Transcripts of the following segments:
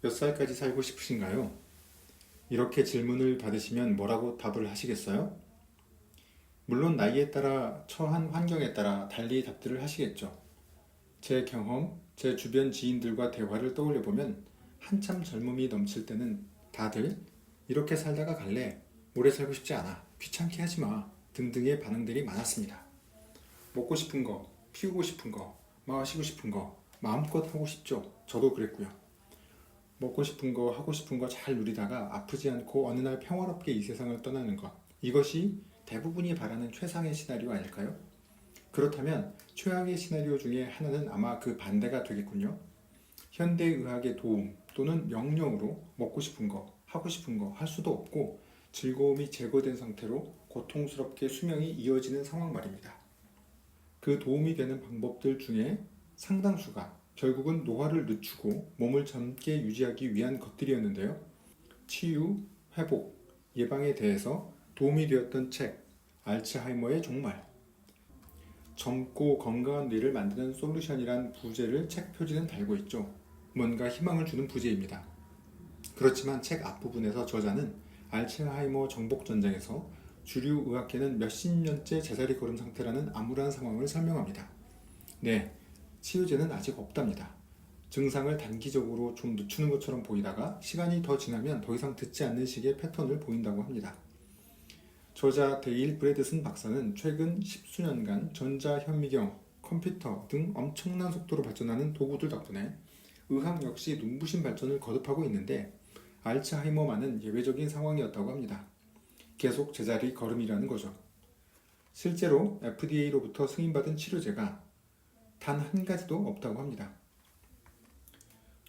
몇 살까지 살고 싶으신가요? 이렇게 질문을 받으시면 뭐라고 답을 하시겠어요? 물론 나이에 따라 처한 환경에 따라 달리 답들을 하시겠죠. 제 경험, 제 주변 지인들과 대화를 떠올려 보면 한참 젊음이 넘칠 때는 다들 이렇게 살다가 갈래? 오래 살고 싶지 않아. 귀찮게 하지 마. 등등의 반응들이 많았습니다. 먹고 싶은 거, 피우고 싶은 거, 마시고 싶은 거, 마음껏 하고 싶죠. 저도 그랬고요. 먹고 싶은 거, 하고 싶은 거 잘 누리다가 아프지 않고 어느 날 평화롭게 이 세상을 떠나는 것. 이것이 대부분이 바라는 최상의 시나리오 아닐까요? 그렇다면 최악의 시나리오 중에 하나는 아마 그 반대가 되겠군요. 현대의학의 도움 또는 명령으로 먹고 싶은 거, 하고 싶은 거 할 수도 없고 즐거움이 제거된 상태로 고통스럽게 수명이 이어지는 상황 말입니다. 그 도움이 되는 방법들 중에 상당수가 결국은 노화를 늦추고 몸을 젊게 유지하기 위한 것들이었는데요. 치유, 회복, 예방에 대해서 도움이 되었던 책, 알츠하이머의 종말, 젊고 건강한 뇌를 만드는 솔루션이란 부제를 책 표지는 달고 있죠. 뭔가 희망을 주는 부제입니다. 그렇지만 책 앞부분에서 저자는 알츠하이머 정복 전쟁에서 주류 의학계는 몇십 년째 제자리 걸음 상태라는 암울한 상황을 설명합니다. 네, 치유제는 아직 없답니다. 증상을 단기적으로 좀 늦추는 것처럼 보이다가 시간이 더 지나면 더 이상 듣지 않는 식의 패턴을 보인다고 합니다. 저자 데일 브래드슨 박사는 최근 10수년간 전자현미경, 컴퓨터 등 엄청난 속도로 발전하는 도구들 덕분에 의학 역시 눈부신 발전을 거듭하고 있는데 알츠하이머만은 예외적인 상황이었다고 합니다. 계속 제자리 걸음이라는 거죠. 실제로 FDA로부터 승인받은 치료제가 단 한 가지도 없다고 합니다.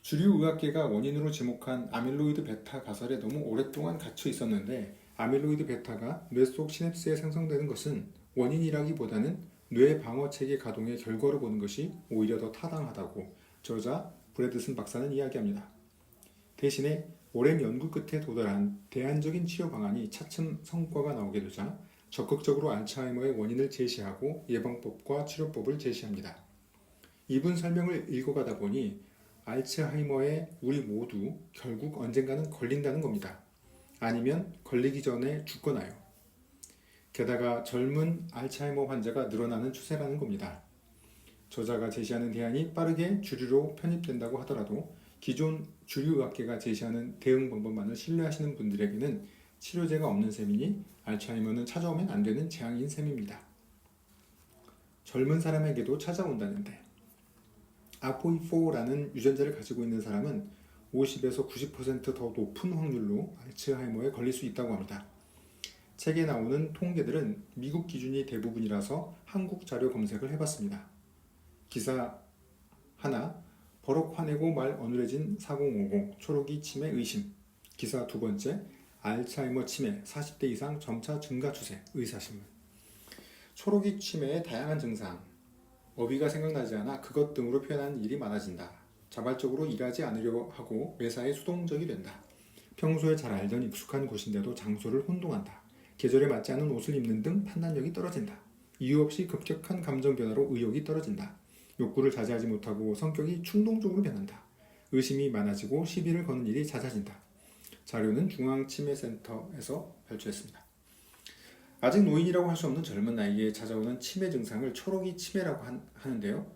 주류 의학계가 원인으로 지목한 아밀로이드 베타 가설에 너무 오랫동안 갇혀 있었는데 아밀로이드 베타가 뇌 속 시냅스에 생성되는 것은 원인이라기보다는 뇌 방어 체계 가동의 결과로 보는 것이 오히려 더 타당하다고 저자 브래드슨 박사는 이야기합니다. 대신에 오랜 연구 끝에 도달한 대안적인 치료 방안이 차츰 성과가 나오게 되자 적극적으로 알츠하이머의 원인을 제시하고 예방법과 치료법을 제시합니다. 이분 설명을 읽어가다 보니 알츠하이머에 우리 모두 결국 언젠가는 걸린다는 겁니다. 아니면 걸리기 전에 죽거나요. 게다가 젊은 알츠하이머 환자가 늘어나는 추세라는 겁니다. 저자가 제시하는 대안이 빠르게 주류로 편입된다고 하더라도 기존 주류의학계가 제시하는 대응 방법만을 신뢰하시는 분들에게는 치료제가 없는 셈이니 알츠하이머는 찾아오면 안 되는 재앙인 셈입니다. 젊은 사람에게도 찾아온다는데 아포이4라는 유전자를 가지고 있는 사람은 50에서 90%더 높은 확률로 알츠하이머에 걸릴 수 있다고 합니다. 책에 나오는 통계들은 미국 기준이 대부분이라서 한국 자료 검색을 해봤습니다. 기사 하나, 버럭 화내고 말 어눌해진 4050 초록이 치매 의심. 기사 두 번째, 알츠하이머 치매 40대 이상 점차 증가 추세 의사신문. 초록이 치매의 다양한 증상. 어휘가 생각나지 않아 그것 등으로 표현하는 일이 많아진다. 자발적으로 일하지 않으려고 하고 매사에 수동적이 된다. 평소에 잘 알던 익숙한 곳인데도 장소를 혼동한다. 계절에 맞지 않은 옷을 입는 등 판단력이 떨어진다. 이유 없이 급격한 감정 변화로 의욕이 떨어진다. 욕구를 자제하지 못하고 성격이 충동적으로 변한다. 의심이 많아지고 시비를 거는 일이 잦아진다. 자료는 중앙치매센터에서 발표했습니다. 아직 노인이라고 할 수 없는 젊은 나이에 찾아오는 치매 증상을 초록이 치매라고 하는데요.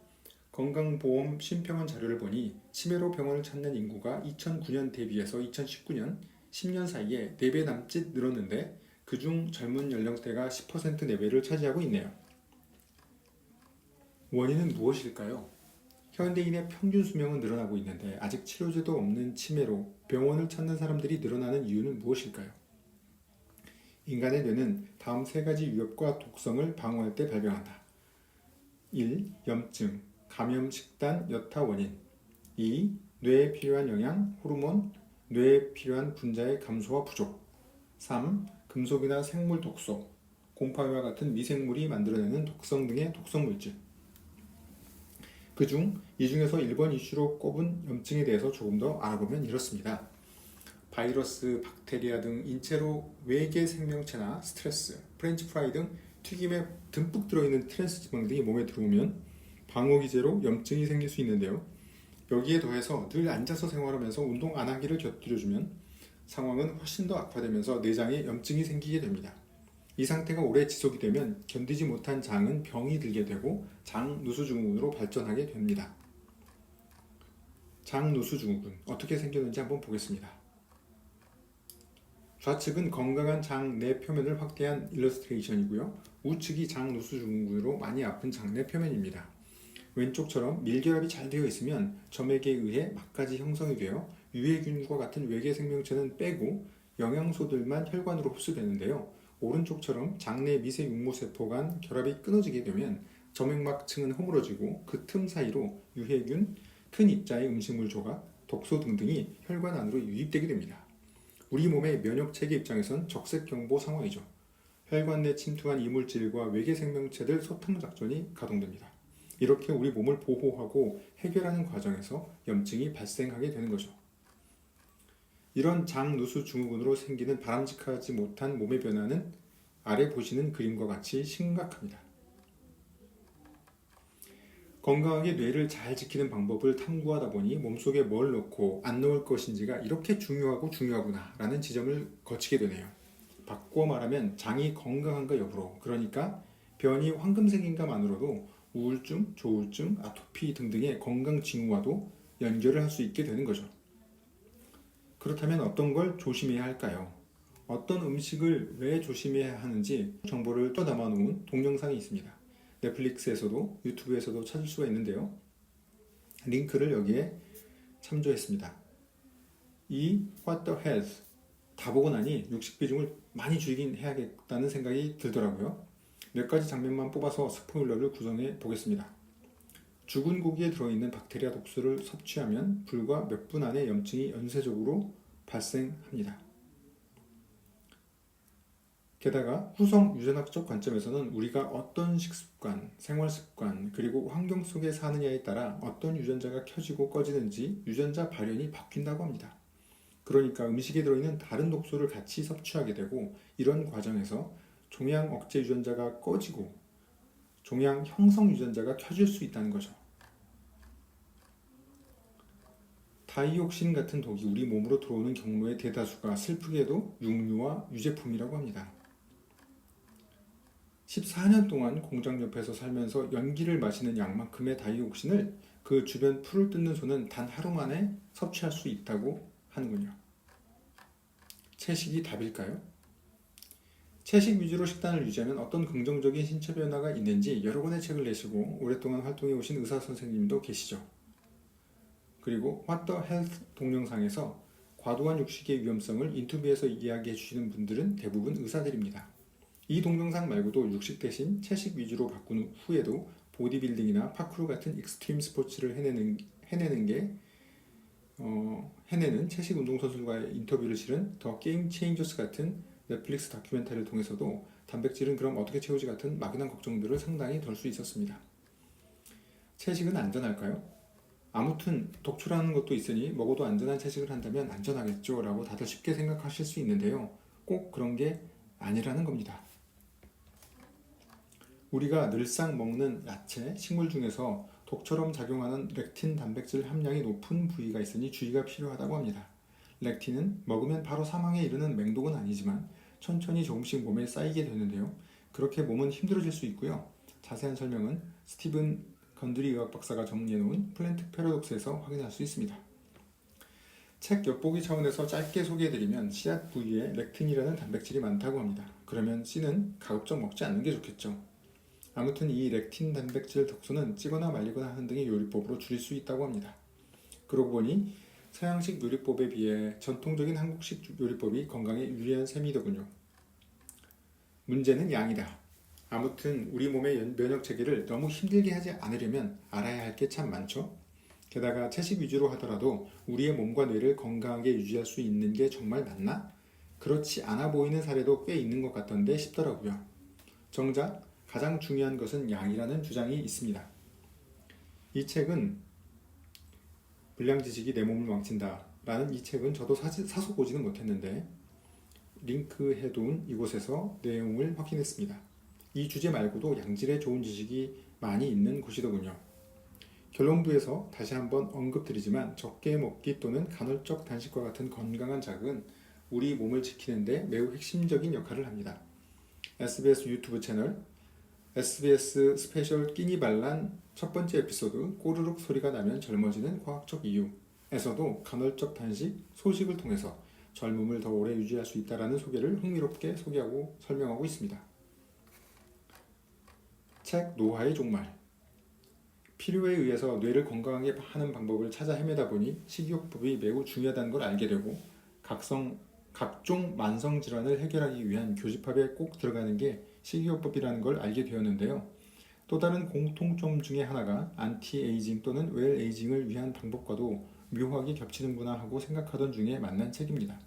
건강보험 심평원 자료를 보니 치매로 병원을 찾는 인구가 2009년 대비해서 2019년 10년 사이에 4배 남짓 늘었는데 그중 젊은 연령대가 10% 내외를 차지하고 있네요. 원인은 무엇일까요? 현대인의 평균 수명은 늘어나고 있는데 아직 치료제도 없는 치매로 병원을 찾는 사람들이 늘어나는 이유는 무엇일까요? 인간의 뇌는 다음 세 가지 위협과 독성을 방어할 때 발병한다. 1. 염증, 감염, 식단, 여타 원인. 2. 뇌에 필요한 영양, 호르몬, 뇌에 필요한 분자의 감소와 부족. 3. 금속이나 생물 독소, 곰팡이와 같은 미생물이 만들어내는 독성 등의 독성 물질. 그중 이 중에서 1번 이슈로 꼽은 염증에 대해서 조금 더 알아보면 이렇습니다. 바이러스, 박테리아 등 인체로 외계 생명체나 스트레스, 프렌치 프라이 등 튀김에 듬뿍 들어있는 트랜스 지방 등이 몸에 들어오면 방어 기제로 염증이 생길 수 있는데요. 여기에 더해서 늘 앉아서 생활하면서 운동 안 하기를 곁들여주면 상황은 훨씬 더 악화되면서 내장에 염증이 생기게 됩니다. 이 상태가 오래 지속이 되면 견디지 못한 장은 병이 들게 되고 장누수증후군으로 발전하게 됩니다. 장누수증후군 어떻게 생겼는지 한번 보겠습니다. 좌측은 건강한 장 내 표면을 확대한 일러스트레이션이고요. 우측이 장누수증후군으로 많이 아픈 장 내 표면입니다. 왼쪽처럼 밀결합이 잘 되어 있으면 점액에 의해 막까지 형성이 되어 유해균과 같은 외계 생명체는 빼고 영양소들만 혈관으로 흡수되는데요. 오른쪽처럼 장내 미세 육모세포 간 결합이 끊어지게 되면 점액막층은 허물어지고 그 틈 사이로 유해균, 큰 입자의 음식물 조각, 독소 등등이 혈관 안으로 유입되게 됩니다. 우리 몸의 면역체계 입장에선 적색경보 상황이죠. 혈관 내 침투한 이물질과 외계 생명체들 소탕 작전이 가동됩니다. 이렇게 우리 몸을 보호하고 해결하는 과정에서 염증이 발생하게 되는 거죠. 이런 장누수 증후군으로 생기는 바람직하지 못한 몸의 변화는 아래 보시는 그림과 같이 심각합니다. 건강하게 뇌를 잘 지키는 방법을 탐구하다 보니 몸속에 뭘 넣고 안 넣을 것인지가 이렇게 중요하구나 라는 지점을 거치게 되네요. 바꿔 말하면 장이 건강한가 여부로, 그러니까 변이 황금색인가만으로도 우울증, 조울증, 아토피 등등의 건강 징후와도 연결을 할 수 있게 되는 거죠. 그렇다면 어떤 걸 조심해야 할까요? 어떤 음식을 왜 조심해야 하는지 정보를 떠담아 놓은 동영상이 있습니다. 넷플릭스에서도 유튜브에서도 찾을 수가 있는데요. 링크를 여기에 참조했습니다. 이 What the Health 다 보고 나니 육식 비중을 많이 줄이긴 해야겠다는 생각이 들더라고요. 몇 가지 장면만 뽑아서 스포일러를 구성해 보겠습니다. 죽은 고기에 들어있는 박테리아 독소를 섭취하면 불과 몇 분 안에 염증이 연쇄적으로 발생합니다. 게다가 후성 유전학적 관점에서는 우리가 어떤 식습관, 생활습관, 그리고 환경 속에 사느냐에 따라 어떤 유전자가 켜지고 꺼지는지 유전자 발현이 바뀐다고 합니다. 그러니까 음식에 들어있는 다른 독소를 같이 섭취하게 되고 이런 과정에서 종양 억제 유전자가 꺼지고 종양 형성 유전자가 켜질 수 있다는 거죠. 다이옥신 같은 독이 우리 몸으로 들어오는 경로의 대다수가 슬프게도 육류와 유제품이라고 합니다. 14년 동안 공장 옆에서 살면서 연기를 마시는 양만큼의 다이옥신을 그 주변 풀을 뜯는 소는 단 하루 만에 섭취할 수 있다고 하는군요. 채식이 답일까요? 채식 위주로 식단을 유지하면 어떤 긍정적인 신체 변화가 있는지 여러 권의 책을 내시고 오랫동안 활동해 오신 의사 선생님도 계시죠. 그리고 What the Health 동영상에서 과도한 육식의 위험성을 인터뷰에서 이야기해 주시는 분들은 대부분 의사들입니다. 이 동영상 말고도 육식 대신 채식 위주로 바꾼 후에도 보디빌딩이나 파크루 같은 익스트림 스포츠를 해내는 채식 운동선수와의 인터뷰를 실은 더 게임 체인저스 같은 넷플릭스 다큐멘터리를 통해서도 단백질은 그럼 어떻게 채우지 같은 막연한 걱정들을 상당히 덜 수 있었습니다. 채식은 안전할까요? 아무튼 독초라는 것도 있으니 먹어도 안전한 채식을 한다면 안전하겠죠 라고 다들 쉽게 생각하실 수 있는데요. 꼭 그런 게 아니라는 겁니다. 우리가 늘상 먹는 야채, 식물 중에서 독처럼 작용하는 렉틴 단백질 함량이 높은 부위가 있으니 주의가 필요하다고 합니다. 렉틴은 먹으면 바로 사망에 이르는 맹독은 아니지만 천천히 조금씩 몸에 쌓이게 되는데요. 그렇게 몸은 힘들어질 수 있고요. 자세한 설명은 스티븐 건드리 의학 박사가 정리해놓은 플랜트 패러독스에서 확인할 수 있습니다. 책 엿보기 차원에서 짧게 소개해드리면 씨앗 부위에 렉틴이라는 단백질이 많다고 합니다. 그러면 씨는 가급적 먹지 않는 게 좋겠죠. 아무튼 이 렉틴 단백질 독소는 찌거나 말리거나 하는 등의 요리법으로 줄일 수 있다고 합니다. 그러고 보니 서양식 요리법에 비해 전통적인 한국식 요리법이 건강에 유리한 셈이더군요. 문제는 양이다. 아무튼 우리 몸의 면역체계를 너무 힘들게 하지 않으려면 알아야 할 게 참 많죠. 게다가 채식 위주로 하더라도 우리의 몸과 뇌를 건강하게 유지할 수 있는 게 정말 맞나? 그렇지 않아 보이는 사례도 꽤 있는 것 같던데 싶더라고요. 정작 가장 중요한 것은 양이라는 주장이 있습니다. 이 책은 불량지식이 내 몸을 망친다 라는 이 책은 저도 사서 보지는 못했는데 링크해둔 이곳에서 내용을 확인했습니다. 이 주제 말고도 양질의 좋은 지식이 많이 있는 곳이더군요. 결론부에서 다시 한번 언급드리지만 적게 먹기 또는 간헐적 단식과 같은 건강한 자극은 우리 몸을 지키는데 매우 핵심적인 역할을 합니다. SBS 유튜브 채널 SBS 스페셜 끼니 반란 첫 번째 에피소드 꼬르륵 소리가 나면 젊어지는 과학적 이유에서도 간헐적 단식, 소식을 통해서 젊음을 더 오래 유지할 수 있다는 소개를 흥미롭게 소개하고 설명하고 있습니다. 책 노화의 종말. 필요에 의해서 뇌를 건강하게 하는 방법을 찾아 헤매다 보니 식이요법이 매우 중요하다는 걸 알게 되고 각종 만성 질환을 해결하기 위한 교집합에 꼭 들어가는 게 식이요법이라는 걸 알게 되었는데요. 또 다른 공통점 중에 하나가 안티에이징 또는 웰에이징을 위한 방법과도 묘하게 겹치는구나 하고 생각하던 중에 만난 책입니다.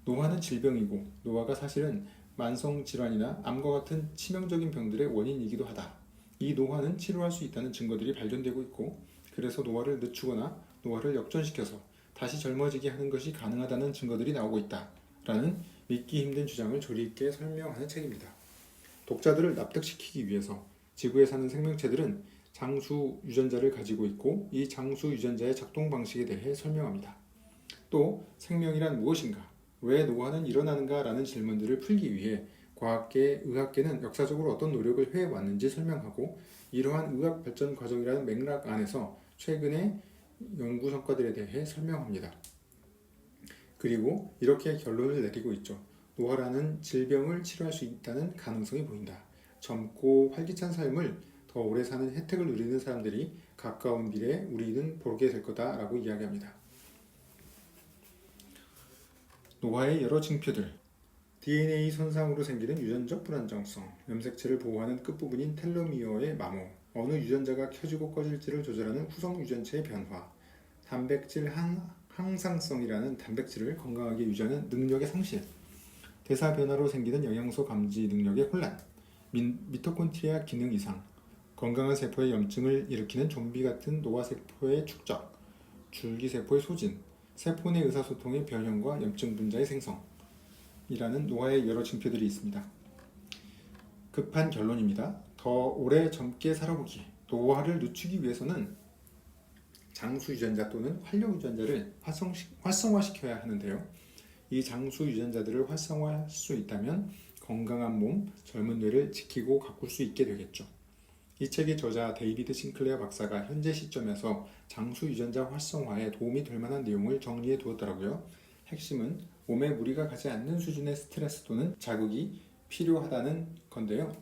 노화는 질병이고 노화가 사실은 만성 질환이나 암과 같은 치명적인 병들의 원인이기도 하다. 이 노화는 치료할 수 있다는 증거들이 발견되고 있고 그래서 노화를 늦추거나 노화를 역전시켜서 다시 젊어지게 하는 것이 가능하다는 증거들이 나오고 있다. 라는 믿기 힘든 주장을 조리 있게 설명하는 책입니다. 독자들을 납득시키기 위해서 지구에 사는 생명체들은 장수 유전자를 가지고 있고 이 장수 유전자의 작동 방식에 대해 설명합니다. 또 생명이란 무엇인가? 왜 노화는 일어나는가? 라는 질문들을 풀기 위해 과학계, 의학계는 역사적으로 어떤 노력을 해왔는지 설명하고 이러한 의학 발전 과정이라는 맥락 안에서 최근의 연구 성과들에 대해 설명합니다. 그리고 이렇게 결론을 내리고 있죠. 노화라는 질병을 치료할 수 있다는 가능성이 보인다. 젊고 활기찬 삶을 더 오래 사는 혜택을 누리는 사람들이 가까운 미래에 우리는 보게 될 거다라고 이야기합니다. 노화의 여러 징표들. DNA 손상으로 생기는 유전적 불안정성, 염색체를 보호하는 끝부분인 텔로미어의 마모, 어느 유전자가 켜지고 꺼질지를 조절하는 후성 유전체의 변화, 단백질 항상성이라는 단백질을 건강하게 유지하는 능력의 상실, 대사 변화로 생기는 영양소 감지 능력의 혼란, 미토콘드리아 기능 이상, 건강한 세포의 염증을 일으키는 좀비 같은 노화세포의 축적, 줄기세포의 소진, 세포 내 의사소통의 변형과 염증 분자의 생성, 이라는 노화의 여러 징표들이 있습니다. 급한 결론입니다. 더 오래 젊게 살아보기. 노화를 늦추기 위해서는 장수 유전자 또는 활력 유전자를 활성화시켜야 하는데요. 이 장수 유전자들을 활성화할 수 있다면 건강한 몸, 젊은 뇌를 지키고 가꿀 수 있게 되겠죠. 이 책의 저자 데이비드 싱클레어 박사가 현재 시점에서 장수 유전자 활성화에 도움이 될 만한 내용을 정리해 두었더라고요. 핵심은 몸에 무리가 가지 않는 수준의 스트레스 또는 자극이 필요하다는 건데요.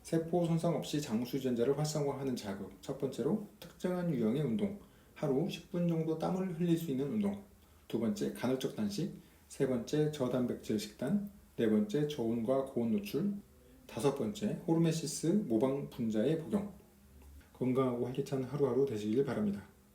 세포 손상 없이 장수 유전자를 활성화하는 자극. 첫 번째로 특정한 유형의 운동. 하루 10분 정도 땀을 흘릴 수 있는 운동. 두 번째 간헐적 단식. 세 번째 저단백질 식단. 네 번째 저온과 고온 노출. 다섯 번째 호르메시스 모방 분자의 복용. 건강하고 활기찬 하루하루 되시길 바랍니다.